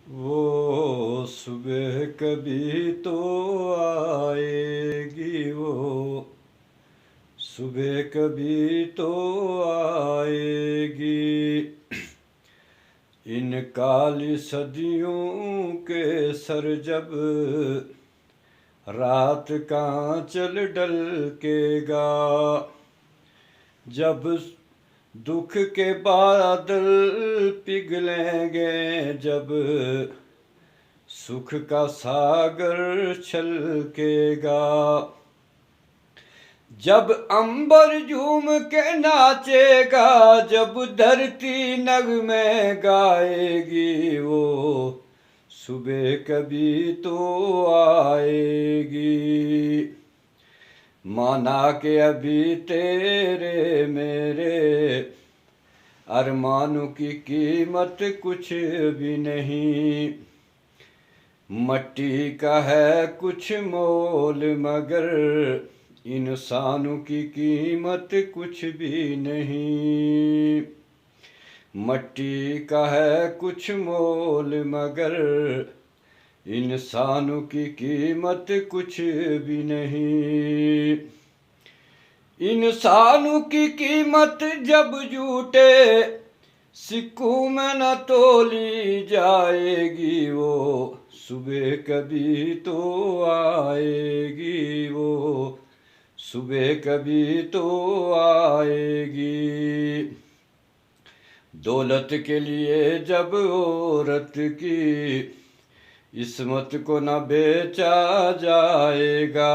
वो सुबह कभी तो आएगी, वो सुबह कभी तो आएगी। इन काली सदियों के सर जब रात का चल डलकेगा, जब दुख के बादल पिघलेंगे, जब सुख का सागर छलकेगा, जब अंबर झूम के नाचेगा, जब धरती नगमे गाएगी, वो सुबह कभी तो आएगी। माना के अभी तेरे मेरे अरमानों की कीमत कुछ भी नहीं। मट्टी का है कुछ मोल, मगर इंसानों की कीमत कुछ भी नहीं। मट्टी का है कुछ मोल, मगर इंसानों की कीमत कुछ भी नहीं। इंसानों की कीमत जब झूठे सिक्कों में न तोली जाएगी, वो सुबह कभी तो आएगी, वो सुबह कभी तो आएगी। दौलत के लिए जब औरत की इस्मत को न बेचा जाएगा,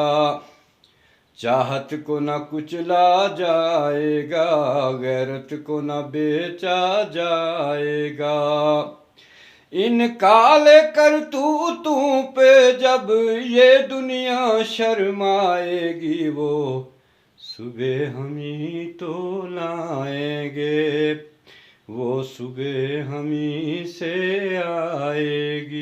चाहत को न कुचला जाएगा, गैरत को न बेचा जाएगा। इन काले करतूतों पे जब ये दुनिया शर्माएगी, वो सुबह हम ही तो लाएंगे, वो सुबह हम ही से आएगी।